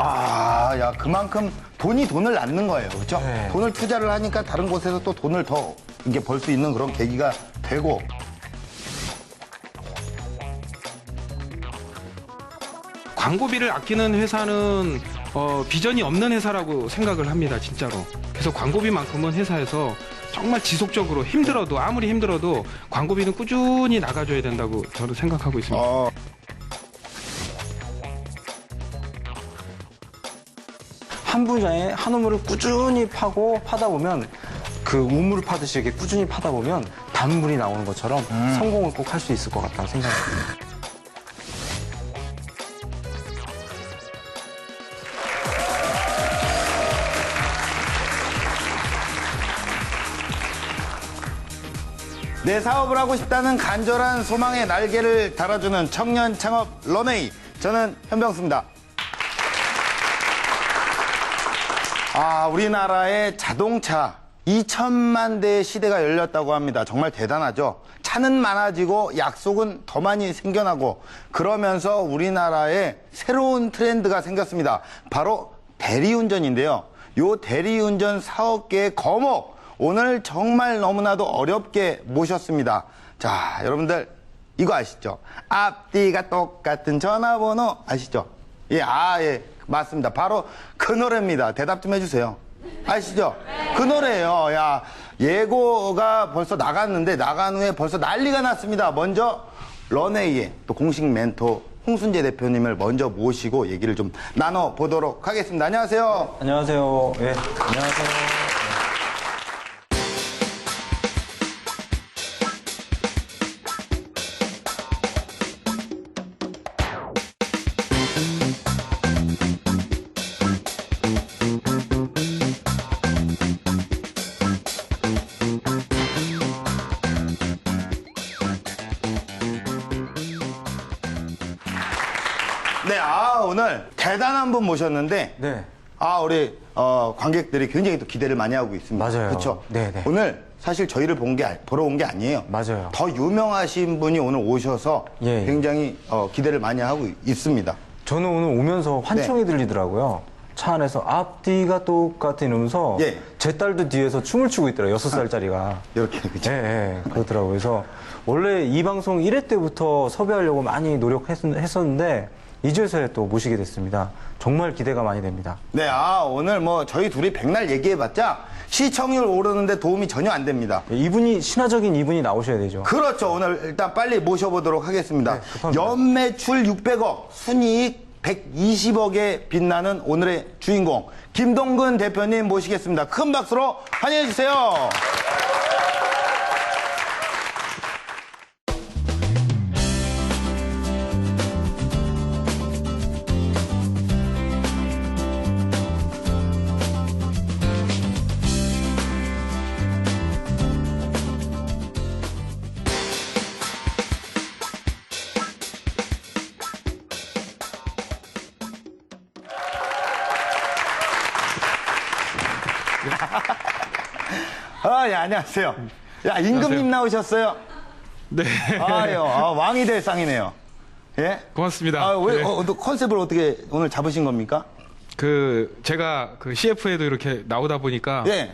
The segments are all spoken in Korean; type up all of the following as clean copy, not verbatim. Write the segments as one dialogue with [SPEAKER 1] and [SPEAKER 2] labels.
[SPEAKER 1] 아, 야, 그만큼 돈이 돈을 낳는 거예요. 그렇죠?
[SPEAKER 2] 네.
[SPEAKER 1] 돈을 투자를 하니까 다른 곳에서 또 돈을 더 이게 벌 수 있는 그런 계기가 되고.
[SPEAKER 3] 광고비를 아끼는 회사는 비전이 없는 회사라고 생각을 합니다, 진짜로. 그래서 광고비만큼은 회사에서 정말 지속적으로 힘들어도 아무리 힘들어도 광고비는 꾸준히 나가줘야 된다고 저는 생각하고 있습니다.
[SPEAKER 2] 한 분야에 한 우물을 꾸준히 파다 보면 그 우물을 파듯이 이렇게 꾸준히 파다 보면 단물이 나오는 것처럼 성공을 꼭 할 수 있을 것 같다고 생각합니다.
[SPEAKER 1] 내 사업을 하고 싶다는 간절한 소망의 날개를 달아주는 청년 창업 런웨이. 저는 현병수입니다. 우리나라의 자동차 2천만 대의 시대가 열렸다고 합니다. 정말 대단하죠. 차는 많아지고 약속은 더 많이 생겨나고 그러면서 우리나라에 새로운 트렌드가 생겼습니다. 바로 대리운전인데요. 요 대리운전 사업계의 거목, 오늘 정말 너무나도 어렵게 모셨습니다. 자, 여러분들 이거 아시죠? 앞뒤가 똑같은 전화번호 아시죠? 예, 예, 맞습니다. 바로 그 노래입니다. 대답 좀 해주세요. 아시죠? 그 노래예요. 야, 예고가 벌써 나갔는데 나간 후에 벌써 난리가 났습니다. 먼저 런웨이의 또 공식 멘토 홍순재 대표님을 먼저 모시고 얘기를 좀 나눠보도록 하겠습니다. 안녕하세요.
[SPEAKER 2] 안녕하세요. 예, 안녕하세요.
[SPEAKER 1] 네, 오늘 대단한 분 모셨는데,
[SPEAKER 2] 네.
[SPEAKER 1] 우리 관객들이 굉장히 또 기대를 많이 하고 있습니다.
[SPEAKER 2] 맞아요.
[SPEAKER 1] 그렇죠?
[SPEAKER 2] 네네.
[SPEAKER 1] 오늘 사실 저희를 보러 온 게 아니에요.
[SPEAKER 2] 맞아요.
[SPEAKER 1] 더 유명하신 분이 오늘 오셔서
[SPEAKER 2] 예.
[SPEAKER 1] 굉장히 기대를 많이 하고 있습니다.
[SPEAKER 2] 저는 오늘 오면서 환청이 들리더라고요. 차 안에서 앞뒤가 똑같아 이러면서
[SPEAKER 1] 예.
[SPEAKER 2] 제 딸도 뒤에서 춤을 추고 있더라고요. 6살짜리가.
[SPEAKER 1] 이렇게, 그렇죠?
[SPEAKER 2] 예, 그러더라고요. 그래서 원래 이 방송 1회 때부터 섭외하려고 많이 노력했었는데 이제서야 또 모시게 됐습니다. 정말 기대가 많이 됩니다.
[SPEAKER 1] 네, 오늘 뭐 저희 둘이 백날 얘기해봤자 시청률 오르는데 도움이 전혀 안 됩니다.
[SPEAKER 2] 신화적인 이분이 나오셔야 되죠.
[SPEAKER 1] 그렇죠. 오늘 일단 빨리 모셔보도록 하겠습니다.
[SPEAKER 2] 네, 급합니다.
[SPEAKER 1] 연매출 600억, 순이익 120억에 빛나는 오늘의 주인공 김동근 대표님 모시겠습니다. 큰 박수로 환영해 주세요. 예, 안녕하세요. 야, 임금님 나오셨어요?
[SPEAKER 3] 네.
[SPEAKER 1] 왕이 될 상이네요. 예?
[SPEAKER 3] 고맙습니다.
[SPEAKER 1] 왜,
[SPEAKER 3] 네.
[SPEAKER 1] 컨셉을 어떻게 오늘 잡으신 겁니까?
[SPEAKER 3] 제가 CF에도 이렇게 나오다 보니까
[SPEAKER 1] 예.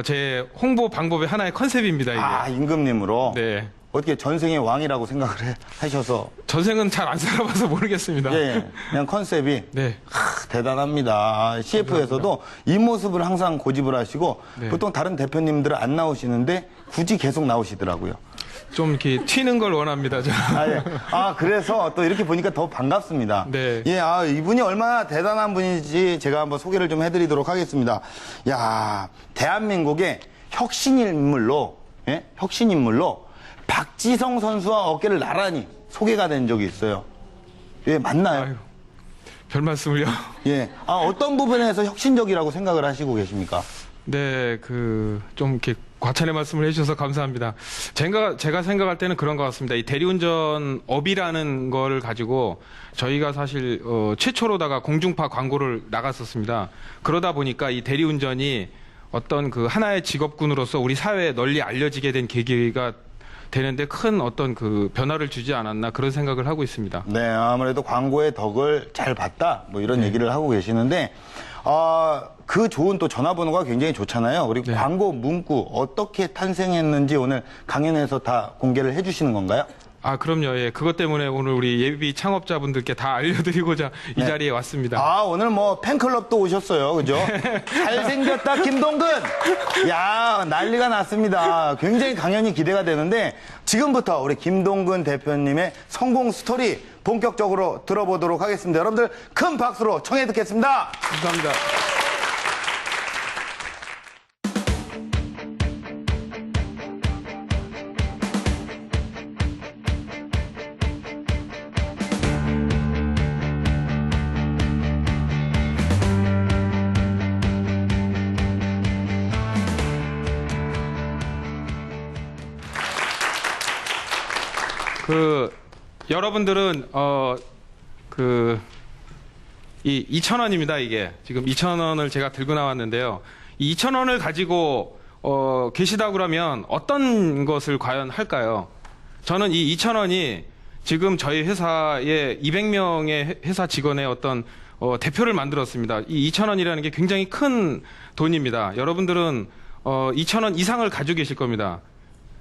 [SPEAKER 3] 제 홍보 방법의 하나의 컨셉입니다, 이게.
[SPEAKER 1] 임금님으로?
[SPEAKER 3] 네.
[SPEAKER 1] 어떻게 전생의 왕이라고 생각을 하셔서?
[SPEAKER 3] 전생은 잘 안 살아봐서 모르겠습니다.
[SPEAKER 1] 예, 그냥 컨셉이.
[SPEAKER 3] 네.
[SPEAKER 1] 대단합니다. CF에서도 이 모습을 항상 고집을 하시고,
[SPEAKER 3] 네.
[SPEAKER 1] 보통 다른 대표님들은 안 나오시는데, 굳이 계속 나오시더라고요.
[SPEAKER 3] 좀 이렇게 튀는 걸 원합니다, 저는.
[SPEAKER 1] 예. 그래서 또 이렇게 보니까 더 반갑습니다.
[SPEAKER 3] 네.
[SPEAKER 1] 예, 이분이 얼마나 대단한 분인지 제가 한번 소개를 좀 해드리도록 하겠습니다. 야, 대한민국의 혁신인물로, 예? 혁신인물로 박지성 선수와 어깨를 나란히 소개가 된 적이 있어요. 예, 맞나요?
[SPEAKER 3] 아유, 별 말씀을요.
[SPEAKER 1] 예. 어떤 부분에서 혁신적이라고 생각을 하시고 계십니까?
[SPEAKER 3] 네, 좀 이렇게 과찬의 말씀을 해주셔서 감사합니다. 제가 생각할 때는 그런 것 같습니다. 이 대리운전 업이라는 거를 가지고 저희가 사실 최초로다가 공중파 광고를 나갔었습니다. 그러다 보니까 이 대리운전이 어떤 하나의 직업군으로서 우리 사회에 널리 알려지게 된 계기가 되는데 큰 어떤 그 변화를 주지 않았나 그런 생각을 하고 있습니다.
[SPEAKER 1] 네, 아무래도 광고의 덕을 잘 봤다. 뭐 이런 얘기를 하고 계시는데, 그 좋은 또 전화번호가 굉장히 좋잖아요. 우리
[SPEAKER 3] 네.
[SPEAKER 1] 광고 문구 어떻게 탄생했는지 오늘 강연에서 다 공개를 해주시는 건가요?
[SPEAKER 3] 아, 그럼요. 예. 그것 때문에 오늘 우리 예비 창업자분들께 다 알려드리고자 이
[SPEAKER 1] 네.
[SPEAKER 3] 자리에 왔습니다.
[SPEAKER 1] 아, 오늘 뭐 팬클럽도 오셨어요. 그죠? 잘생겼다, 김동근! 야, 난리가 났습니다. 굉장히 강연이 기대가 되는데, 지금부터 우리 김동근 대표님의 성공 스토리 본격적으로 들어보도록 하겠습니다. 여러분들 큰 박수로 청해 듣겠습니다.
[SPEAKER 3] 감사합니다. 여러분들은 이 2,000원입니다. 이게 지금 2,000원을 제가 들고 나왔는데요. 이 2,000원을 가지고 계시다 그러면 어떤 것을 과연 할까요? 저는 이 2,000원이 지금 저희 회사의 200명의 회사 직원의 어떤 대표를 만들었습니다. 이 2,000원이라는 게 굉장히 큰 돈입니다. 여러분들은 2,000원 이상을 가지고 계실 겁니다.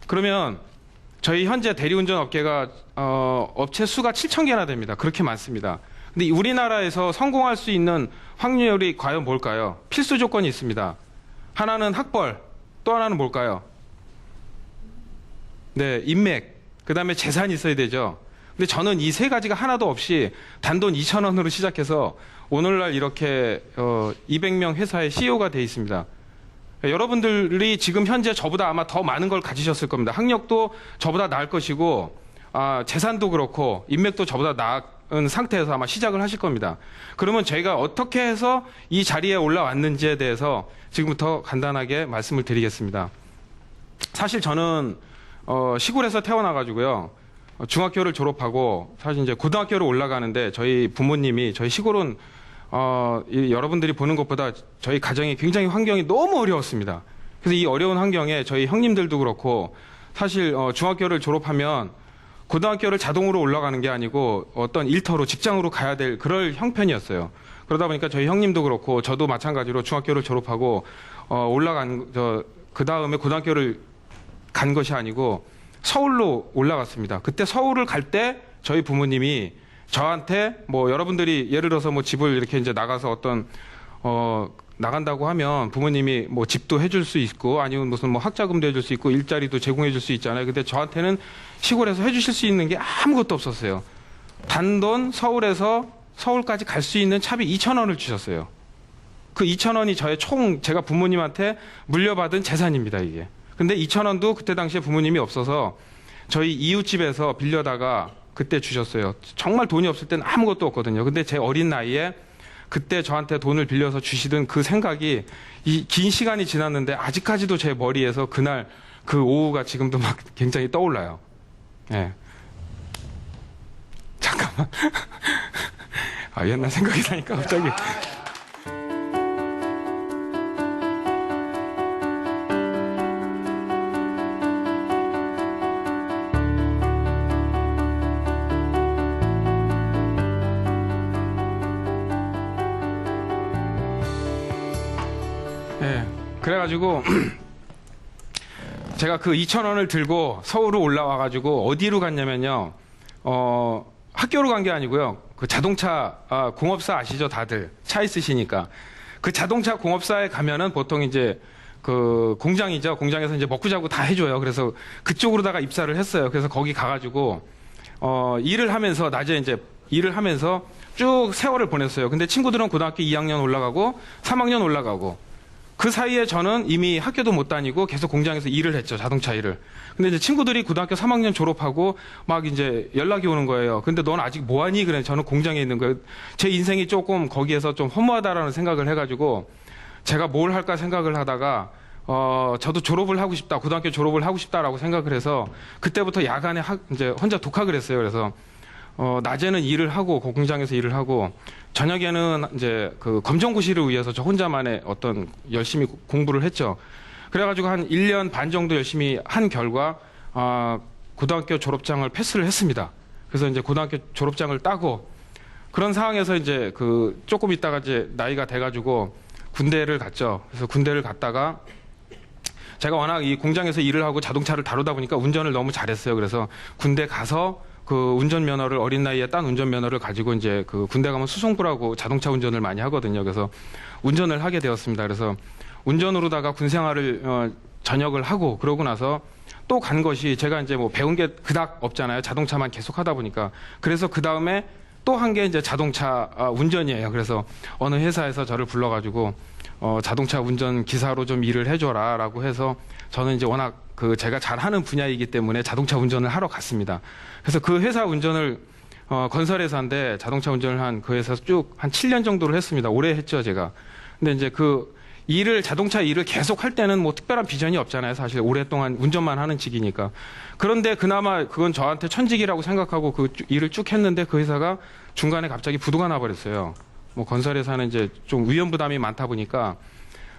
[SPEAKER 3] 그러면 저희 현재 대리운전 업계가 업체 수가 7,000개나 됩니다. 그렇게 많습니다. 근데 우리나라에서 성공할 수 있는 확률이 과연 뭘까요? 필수 조건이 있습니다. 하나는 학벌, 또 하나는 뭘까요? 네, 인맥, 그 다음에 재산이 있어야 되죠. 근데 저는 이 세 가지가 하나도 없이 단돈 2,000원으로 시작해서 오늘날 이렇게 200명 회사의 CEO가 돼 있습니다. 여러분들이 지금 현재 저보다 아마 더 많은 걸 가지셨을 겁니다. 학력도 저보다 나을 것이고, 재산도 그렇고, 인맥도 저보다 나은 상태에서 아마 시작을 하실 겁니다. 그러면 저희가 어떻게 해서 이 자리에 올라왔는지에 대해서 지금부터 간단하게 말씀을 드리겠습니다. 사실 저는, 시골에서 태어나가지고요, 중학교를 졸업하고, 사실 이제 고등학교로 올라가는데 저희 부모님이, 저희 시골은 여러분들이 보는 것보다 저희 가정이 굉장히 환경이 너무 어려웠습니다. 그래서 이 어려운 환경에 저희 형님들도 그렇고 사실 중학교를 졸업하면 고등학교를 자동으로 올라가는 게 아니고 어떤 일터로 직장으로 가야 될 그럴 형편이었어요. 그러다 보니까 저희 형님도 그렇고 저도 마찬가지로 중학교를 졸업하고 그 다음에 고등학교를 간 것이 아니고 서울로 올라갔습니다. 그때 서울을 갈 때 저희 부모님이 저한테 뭐 여러분들이 예를 들어서 뭐 집을 이렇게 이제 나가서 어떤 나간다고 하면 부모님이 뭐 집도 해줄 수 있고 아니면 무슨 뭐 학자금도 해줄 수 있고 일자리도 제공해줄 수 있잖아요. 근데 저한테는 시골에서 해주실 수 있는 게 아무것도 없었어요. 단돈 서울에서 서울까지 갈 수 있는 차비 2,000원을 주셨어요. 그 2,000원이 저의 제가 부모님한테 물려받은 재산입니다, 이게. 근데 2,000원도 그때 당시에 부모님이 없어서 저희 이웃집에서 빌려다가 그때 주셨어요. 정말 돈이 없을 때는 아무것도 없거든요. 근데 제 어린 나이에 그때 저한테 돈을 빌려서 주시던 그 생각이 이 긴 시간이 지났는데 아직까지도 제 머리에서 그날 그 오후가 지금도 막 굉장히 떠올라요. 예. 잠깐만. 옛날 생각이 나니까 갑자기. 그래가지고 제가 그 2,000원을 들고 서울로 올라와가지고 어디로 갔냐면요. 학교로 간 게 아니고요. 그 자동차 공업사 아시죠, 다들 차 있으시니까 그 자동차 공업사에 가면은 보통 이제 그 공장이죠. 공장에서 이제 먹고 자고 다 해줘요. 그래서 그쪽으로다가 입사를 했어요. 그래서 거기 가가지고 일을 하면서 낮에 이제 일을 하면서 쭉 세월을 보냈어요. 근데 친구들은 고등학교 2학년 올라가고 3학년 올라가고. 그 사이에 저는 이미 학교도 못 다니고 계속 공장에서 일을 했죠. 자동차 일을. 근데 이제 친구들이 고등학교 3학년 졸업하고 막 이제 연락이 오는 거예요. 근데 넌 아직 뭐 하니? 그래. 저는 공장에 있는 거예요. 제 인생이 조금 거기에서 좀 허무하다라는 생각을 해가지고 제가 뭘 할까 생각을 하다가 저도 졸업을 하고 싶다. 고등학교 졸업을 하고 싶다라고 생각을 해서 그때부터 야간에 이제 혼자 독학을 했어요. 그래서 낮에는 일을 하고 그 공장에서 일을 하고 저녁에는 이제 그 검정고시를 위해서 저 혼자만의 어떤 열심히 공부를 했죠. 그래가지고 한 1년 반 정도 열심히 한 결과 고등학교 졸업장을 패스를 했습니다. 그래서 이제 고등학교 졸업장을 따고 그런 상황에서 이제 그 조금 있다가 이제 나이가 돼가지고 군대를 갔죠. 그래서 군대를 갔다가 제가 워낙 이 공장에서 일을 하고 자동차를 다루다 보니까 운전을 너무 잘했어요. 그래서 군대 가서 그 운전면허를 어린 나이에 딴 운전면허를 가지고 이제 그 군대 가면 수송부라고 자동차 운전을 많이 하거든요. 그래서 운전을 하게 되었습니다. 그래서 운전으로다가 군 생활을 전역을 하고 그러고 나서 또 간 것이 제가 이제 뭐 배운 게 그닥 없잖아요. 자동차만 계속 하다 보니까. 그래서 그 다음에 또 한 게 이제 자동차 운전이에요. 그래서 어느 회사에서 저를 불러가지고 자동차 운전 기사로 좀 일을 해줘라라고 해서 저는 이제 워낙 그 제가 잘하는 분야이기 때문에 자동차 운전을 하러 갔습니다. 그래서 그 회사 운전을 건설회사인데 자동차 운전을 한 그 회사에서 쭉 한 7년 정도를 했습니다. 오래 했죠, 제가. 근데 이제 그 자동차 일을 계속 할 때는 뭐 특별한 비전이 없잖아요. 사실 오랫동안 운전만 하는 직이니까. 그런데 그나마 그건 저한테 천직이라고 생각하고 그 일을 쭉 했는데 그 회사가 중간에 갑자기 부도가 나버렸어요. 뭐 건설회사는 이제 좀 위험 부담이 많다 보니까.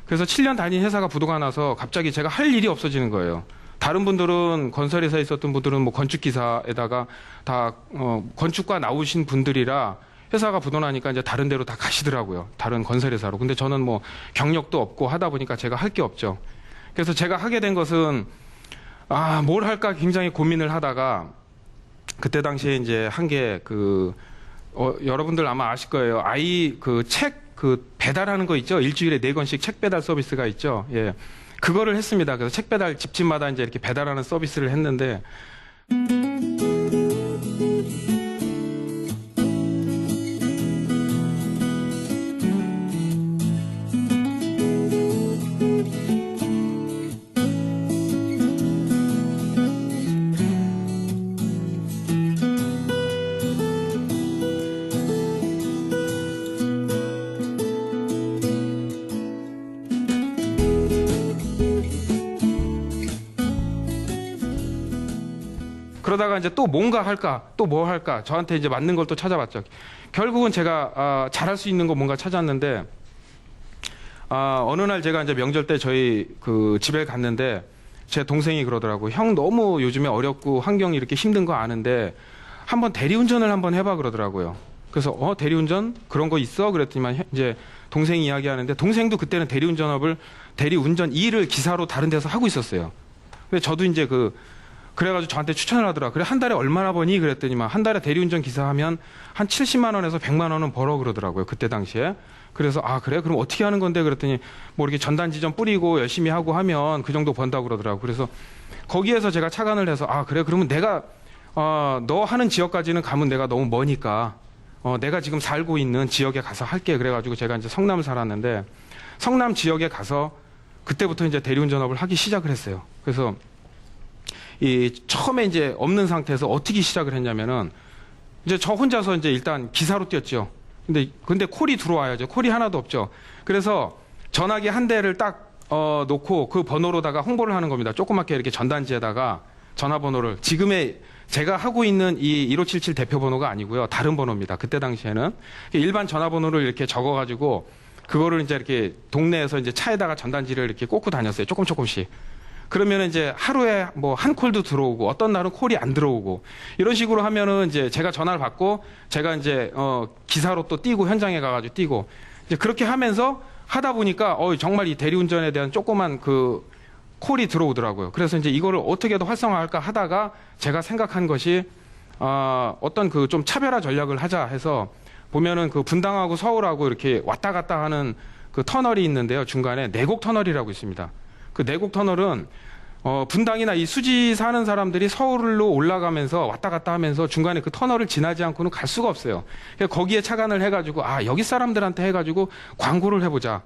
[SPEAKER 3] 그래서 7년 다닌 회사가 부도가 나서 갑자기 제가 할 일이 없어지는 거예요. 다른 분들은 건설회사에 있었던 분들은 뭐 건축기사에다가 다 건축과 나오신 분들이라 회사가 부도나니까 이제 다른 데로 다 가시더라고요. 다른 건설회사로. 근데 저는 뭐 경력도 없고 하다 보니까 제가 할 게 없죠. 그래서 제가 하게 된 것은 뭘 할까 굉장히 고민을 하다가 그때 당시에 이제 한 게 여러분들 아마 아실 거예요. 책 배달하는 거 있죠. 일주일에 4건씩 책 배달 서비스가 있죠. 예. 그거를 했습니다. 그래서 책 배달 집집마다 이제 이렇게 배달하는 서비스를 했는데 그러다가 이제 또 뭔가 할까, 또 뭐 할까, 저한테 이제 맞는 걸 또 찾아봤죠. 결국은 제가 잘할 수 있는 거 뭔가 찾았는데, 어느 날 제가 이제 명절 때 저희 그 집에 갔는데 제 동생이 그러더라고. 형 너무 요즘에 어렵고 환경이 이렇게 힘든 거 아는데 한번 대리운전을 한번 해봐 그러더라고요. 그래서 대리운전 그런 거 있어? 그랬더니만 이제 동생이 이야기하는데 동생도 그때는 대리운전 일을 기사로 다른 데서 하고 있었어요. 근데 저도 이제 그래가지고 저한테 추천을 하더라. 그래, 한 달에 얼마나 버니? 그랬더니만 한 달에 대리운전 기사 하면 한 70만 원에서 100만 원은 벌어 그러더라고요. 그때 당시에. 그래서 그래? 그럼 어떻게 하는 건데? 그랬더니 뭐 이렇게 전단지 좀 뿌리고 열심히 하고 하면 그 정도 번다고 그러더라고요. 그래서 거기에서 제가 착안을 해서 그래? 그러면 내가 너 하는 지역까지는 가면 내가 너무 머니까 내가 지금 살고 있는 지역에 가서 할게. 그래가지고 제가 이제 성남 살았는데 성남 지역에 가서 그때부터 이제 대리운전업을 하기 시작을 했어요. 그래서 처음에 이제 없는 상태에서 어떻게 시작을 했냐면은 이제 저 혼자서 이제 일단 기사로 뛰었죠. 근데 콜이 들어와야죠. 콜이 하나도 없죠. 그래서 전화기 한 대를 딱 놓고 그 번호로다가 홍보를 하는 겁니다. 조그맣게 이렇게 전단지에다가 전화번호를 지금의 제가 하고 있는 이 1577 대표 번호가 아니고요. 다른 번호입니다. 그때 당시에는 일반 전화번호를 이렇게 적어가지고 그거를 이제 이렇게 동네에서 이제 차에다가 전단지를 이렇게 꽂고 다녔어요. 조금씩. 그러면 이제 하루에 뭐 한 콜도 들어오고 어떤 날은 콜이 안 들어오고 이런 식으로 하면은 이제 제가 전화를 받고 제가 이제 기사로 또 뛰고 현장에 가가지고 뛰고 이제 그렇게 하면서 하다 보니까 정말 이 대리운전에 대한 조그만 콜이 들어오더라고요. 그래서 이제 이거를 어떻게 더 활성화할까 하다가 제가 생각한 것이 어떤 좀 차별화 전략을 하자 해서 보면은 분당하고 서울하고 이렇게 왔다 갔다 하는 터널이 있는데요. 중간에 내곡 터널이라고 있습니다. 그 내곡 터널은 분당이나 이 수지 사는 사람들이 서울로 올라가면서 왔다 갔다 하면서 중간에 그 터널을 지나지 않고는 갈 수가 없어요. 그래서 거기에 착안을 해가지고 여기 사람들한테 해가지고 광고를 해보자.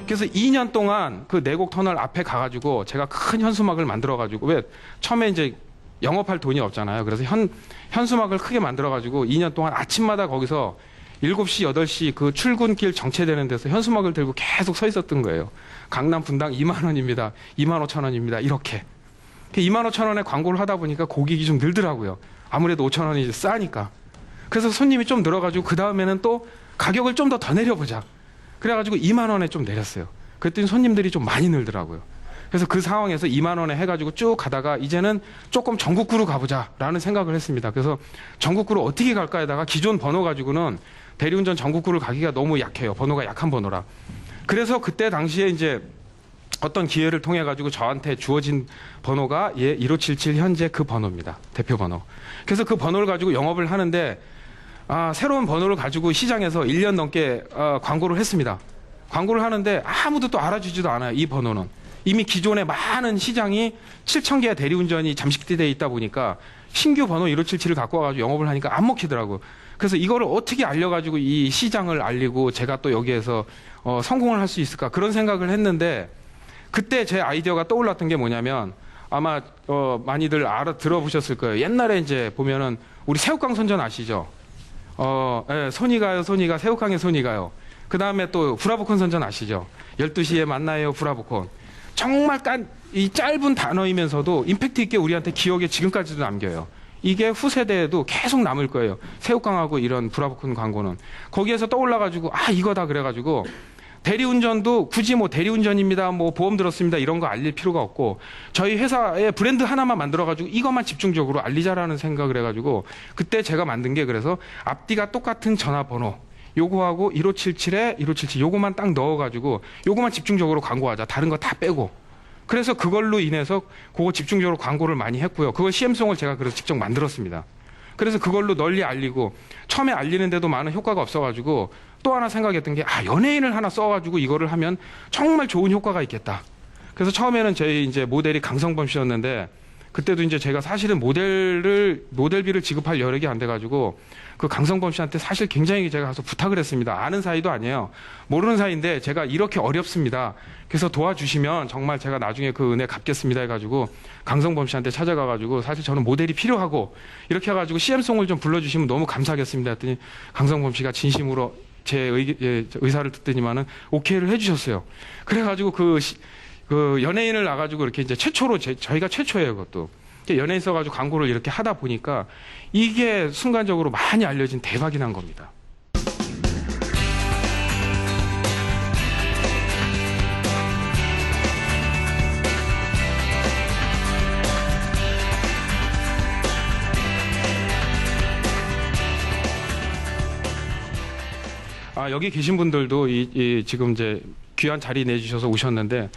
[SPEAKER 3] 그래서 2년 동안 그 내곡 터널 앞에 가가지고 제가 큰 현수막을 만들어가지고 왜 처음에 이제 영업할 돈이 없잖아요. 그래서 현수막을 크게 만들어가지고 2년 동안 아침마다 거기서 7시, 8시 그 출근길 정체되는 데서 현수막을 들고 계속 서 있었던 거예요. 강남 분당 2만 원입니다. 2만 5천 원입니다. 이렇게. 2만 5천 원에 광고를 하다 보니까 고객이 좀 늘더라고요. 아무래도 5천 원이 싸니까. 그래서 손님이 좀 늘어가지고 그 다음에는 또 가격을 좀 더 내려보자. 그래가지고 2만 원에 좀 내렸어요. 그랬더니 손님들이 좀 많이 늘더라고요. 그래서 그 상황에서 2만 원에 해가지고 쭉 가다가 이제는 조금 전국구로 가보자라는 생각을 했습니다. 그래서 전국구로 어떻게 갈까에다가 기존 번호 가지고는 대리운전 전국구를 가기가 너무 약해요. 번호가 약한 번호라. 그래서 그때 당시에 이제 어떤 기회를 통해 가지고 저한테 주어진 번호가 1577 현재 그 번호입니다. 대표 번호. 그래서 그 번호를 가지고 영업을 하는데 새로운 번호를 가지고 시장에서 1년 넘게 광고를 했습니다. 광고를 하는데 아무도 또 알아주지도 않아요. 이 번호는. 이미 기존에 많은 시장이 7,000개의 대리운전이 잠식되어 있다 보니까 신규 번호 1577을 갖고 와가지고 영업을 하니까 안 먹히더라고요. 그래서 이거를 어떻게 알려가지고 이 시장을 알리고 제가 또 여기에서 성공을 할 수 있을까 그런 생각을 했는데 그때 제 아이디어가 떠올랐던 게 뭐냐면 아마 많이들 들어보셨을 거예요. 옛날에 이제 보면은 우리 새우깡 선전 아시죠? 예, 손이 가요, 손이 가, 새우깡에 손이 가요. 그 다음에 또 브라보콘 선전 아시죠? 12시에 만나요, 브라보콘. 정말 이 짧은 단어이면서도 임팩트 있게 우리한테 기억에 지금까지도 남겨요. 이게 후세대에도 계속 남을 거예요. 새우깡하고 이런 브라보콘 광고는. 거기에서 떠올라가지고, 이거다 그래가지고, 대리운전도 굳이 뭐 대리운전입니다, 뭐 보험 들었습니다, 이런 거 알릴 필요가 없고, 저희 회사의 브랜드 하나만 만들어가지고 이것만 집중적으로 알리자라는 생각을 해가지고, 그때 제가 만든 게 그래서 앞뒤가 똑같은 전화번호, 요거하고 1577에 1577 요거만 딱 넣어가지고 요거만 집중적으로 광고하자. 다른 거 다 빼고. 그래서 그걸로 인해서 그거 집중적으로 광고를 많이 했고요. 그걸 CM송을 제가 그래서 직접 만들었습니다. 그래서 그걸로 널리 알리고 처음에 알리는데도 많은 효과가 없어가지고 또 하나 생각했던 게 연예인을 하나 써가지고 이거를 하면 정말 좋은 효과가 있겠다. 그래서 처음에는 저희 이제 모델이 강성범 씨였는데 그때도 이제 제가 사실은 모델비를 지급할 여력이 안 돼가지고 그 강성범 씨한테 사실 굉장히 제가 가서 부탁을 했습니다. 아는 사이도 아니에요. 모르는 사이인데 제가 이렇게 어렵습니다. 그래서 도와주시면 정말 제가 나중에 그 은혜 갚겠습니다 해가지고 강성범 씨한테 찾아가가지고 사실 저는 모델이 필요하고 이렇게 해가지고 CM송을 좀 불러주시면 너무 감사하겠습니다 했더니 강성범 씨가 진심으로 제 의사를 듣더니만은 오케이를 해주셨어요. 그래가지고 그 연예인을 나가지고 이렇게 이제 최초로 저희가 최초예요, 그것도. 연예인 써가지고 광고를 이렇게 하다 보니까 이게 순간적으로 많이 알려진 대박이 난 겁니다. 여기 계신 분들도 지금 이제 귀한 자리 내주셔서 오셨는데,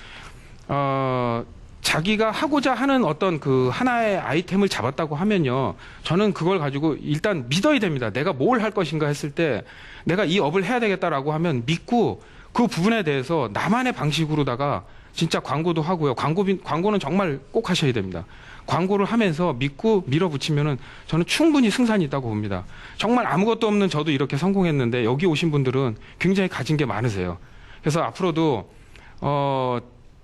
[SPEAKER 3] 자기가 하고자 하는 어떤 그 하나의 아이템을 잡았다고 하면요. 저는 그걸 가지고 일단 믿어야 됩니다. 내가 뭘 할 것인가 했을 때 내가 이 업을 해야 되겠다라고 하면 믿고 그 부분에 대해서 나만의 방식으로다가 진짜 광고도 하고요. 광고는 정말 꼭 하셔야 됩니다. 광고를 하면서 믿고 밀어붙이면은 저는 충분히 승산이 있다고 봅니다. 정말 아무것도 없는 저도 이렇게 성공했는데 여기 오신 분들은 굉장히 가진 게 많으세요. 그래서 앞으로도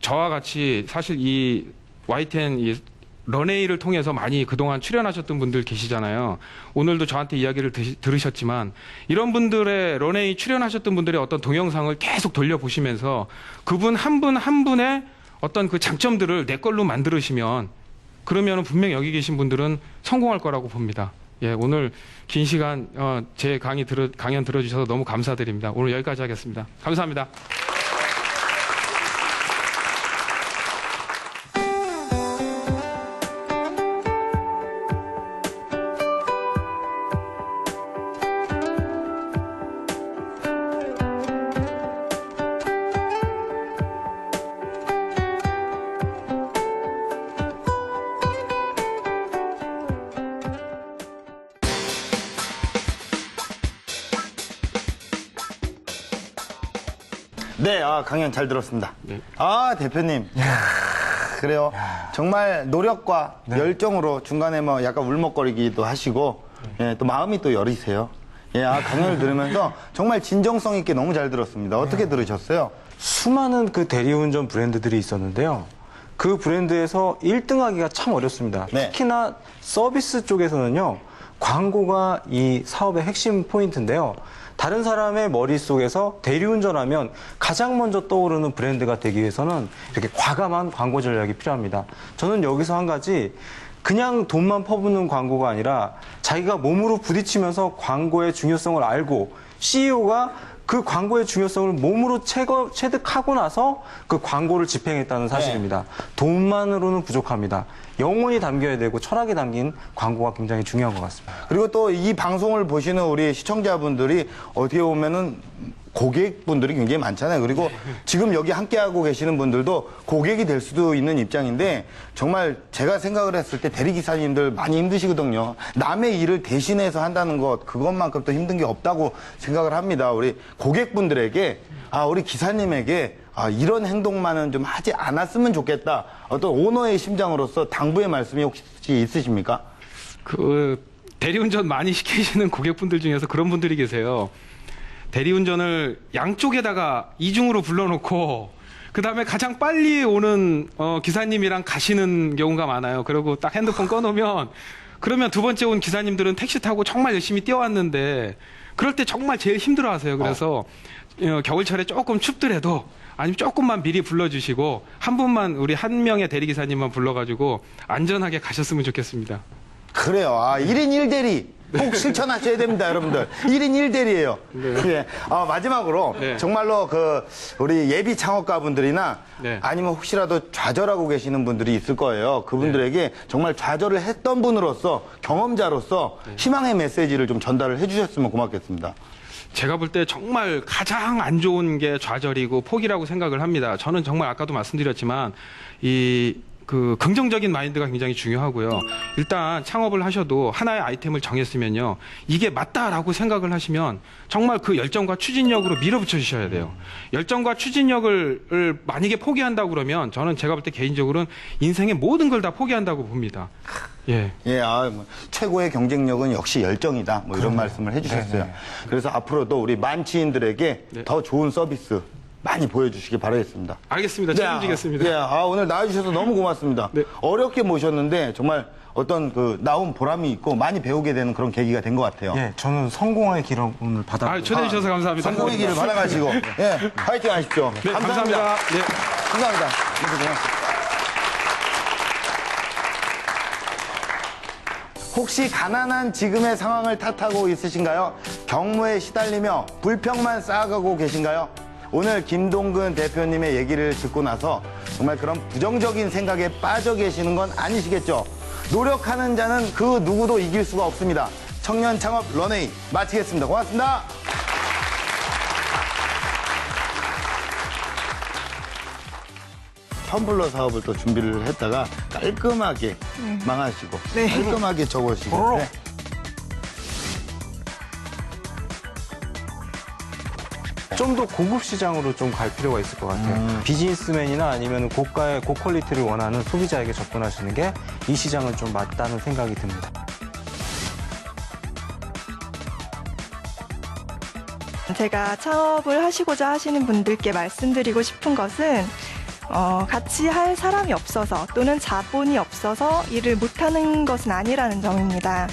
[SPEAKER 3] 저와 같이 사실 이 YTN 이 런웨이를 통해서 많이 그동안 출연하셨던 분들 계시잖아요. 오늘도 저한테 이야기를 들으셨지만 이런 분들의 런웨이 출연하셨던 분들의 어떤 동영상을 계속 돌려보시면서 그분 한 분 한 분의 어떤 그 장점들을 내 걸로 만들으시면 그러면 분명 여기 계신 분들은 성공할 거라고 봅니다. 예, 오늘 긴 시간 제 강연 들어주셔서 너무 감사드립니다. 오늘 여기까지 하겠습니다. 감사합니다.
[SPEAKER 1] 네, 강연 잘 들었습니다.
[SPEAKER 3] 네.
[SPEAKER 1] 대표님. 그래요. 정말 노력과 열정으로 중간에 뭐 약간 울먹거리기도 하시고, 예, 또 마음이 또 여리세요. 예, 강연을 들으면서 정말 진정성 있게 너무 잘 들었습니다. 어떻게 들으셨어요?
[SPEAKER 2] 수많은 그 대리운전 브랜드들이 있었는데요. 그 브랜드에서 1등하기가 참 어렵습니다.
[SPEAKER 1] 네.
[SPEAKER 2] 특히나 서비스 쪽에서는요. 광고가 이 사업의 핵심 포인트인데요. 다른 사람의 머릿속에서 대리운전하면 가장 먼저 떠오르는 브랜드가 되기 위해서는 이렇게 과감한 광고 전략이 필요합니다. 저는 여기서 한 가지 그냥 돈만 퍼붓는 광고가 아니라 자기가 몸으로 부딪히면서 광고의 중요성을 알고 CEO가 그 광고의 중요성을 몸으로 체득하고 나서 그 광고를 집행했다는 사실입니다. 돈만으로는 부족합니다. 영혼이 담겨야 되고 철학이 담긴 광고가 굉장히 중요한 것 같습니다.
[SPEAKER 1] 그리고 또 이 방송을 보시는 우리 시청자분들이 어떻게 보면은 고객분들이 굉장히 많잖아요. 그리고 지금 여기 함께하고 계시는 분들도 고객이 될 수도 있는 입장인데 정말 제가 생각을 했을 때 대리기사님들 많이 힘드시거든요. 남의 일을 대신해서 한다는 것, 그것만큼 또 힘든 게 없다고 생각을 합니다. 우리 고객분들에게, 우리 기사님에게 이런 행동만은 좀 하지 않았으면 좋겠다. 어떤 오너의 심장으로서 당부의 말씀이 혹시 있으십니까?
[SPEAKER 3] 대리운전 많이 시키시는 고객분들 중에서 그런 분들이 계세요. 대리운전을 양쪽에다가 이중으로 불러놓고 그 다음에 가장 빨리 오는 기사님이랑 가시는 경우가 많아요. 그리고 딱 핸드폰 꺼놓으면 그러면 두 번째 온 기사님들은 택시 타고 정말 열심히 뛰어왔는데 그럴 때 정말 제일 힘들어하세요. 그래서 겨울철에 조금 춥더라도 아니면 조금만 미리 불러주시고 한 분만 우리 한 명의 대리기사님만 불러가지고 안전하게 가셨으면 좋겠습니다.
[SPEAKER 1] 그래요. 1인 1대리. 꼭 실천하셔야 됩니다, 여러분들. 1인 1대리예요. 예. 마지막으로
[SPEAKER 3] 네.
[SPEAKER 1] 정말로 우리 예비 창업가분들이나
[SPEAKER 3] 네.
[SPEAKER 1] 아니면 혹시라도 좌절하고 계시는 분들이 있을 거예요. 그분들에게 정말 좌절을 했던 분으로서 경험자로서 희망의 메시지를 좀 전달을 해주셨으면 고맙겠습니다.
[SPEAKER 3] 제가 볼 때 정말 가장 안 좋은 게 좌절이고 포기라고 생각을 합니다. 저는 정말 아까도 말씀드렸지만 긍정적인 마인드가 굉장히 중요하고요. 일단 창업을 하셔도 하나의 아이템을 정했으면요. 이게 맞다라고 생각을 하시면 정말 그 열정과 추진력으로 밀어붙여 주셔야 돼요. 열정과 추진력을 만약에 포기한다고 그러면 저는 제가 볼 때 개인적으로는 인생의 모든 걸 다 포기한다고 봅니다. 예.
[SPEAKER 1] 최고의 경쟁력은 역시 열정이다. 이런 말씀을 해주셨어요. 그래서 앞으로도 우리 만취인들에게 더 좋은 서비스 많이 보여주시기 바라겠습니다.
[SPEAKER 3] 알겠습니다. 책임지겠습니다.
[SPEAKER 1] 오늘 나와주셔서 너무 고맙습니다.
[SPEAKER 3] 네.
[SPEAKER 1] 어렵게 모셨는데 정말 어떤 나온 보람이 있고 많이 배우게 되는 그런 계기가 된 것 같아요.
[SPEAKER 2] 예, 저는 성공의 기름을 받아.
[SPEAKER 3] 초대해 주셔서 감사합니다.
[SPEAKER 1] 성공의 길을 받아가시고 파이팅 하십시오.
[SPEAKER 3] 네, 감사합니다. 네.
[SPEAKER 1] 감사합니다. 혹시 가난한 지금의 상황을 탓하고 있으신가요? 경무에 시달리며 불평만 쌓아가고 계신가요? 오늘 김동근 대표님의 얘기를 듣고 나서 정말 그런 부정적인 생각에 빠져 계시는 건 아니시겠죠? 노력하는 자는 그 누구도 이길 수가 없습니다. 청년 창업 런웨이 마치겠습니다. 고맙습니다. 텀블러 사업을 또 준비를 했다가 깔끔하게 망하시고 깔끔하게 접으시고
[SPEAKER 2] 좀 더 고급 시장으로 좀 갈 필요가 있을 것 같아요. 비즈니스맨이나 아니면 고가의 고퀄리티를 원하는 소비자에게 접근하시는 게 이 시장은 좀 맞다는 생각이 듭니다.
[SPEAKER 4] 제가 창업을 하시고자 하시는 분들께 말씀드리고 싶은 것은 같이 할 사람이 없어서 또는 자본이 없어서 일을 못하는 것은 아니라는 점입니다.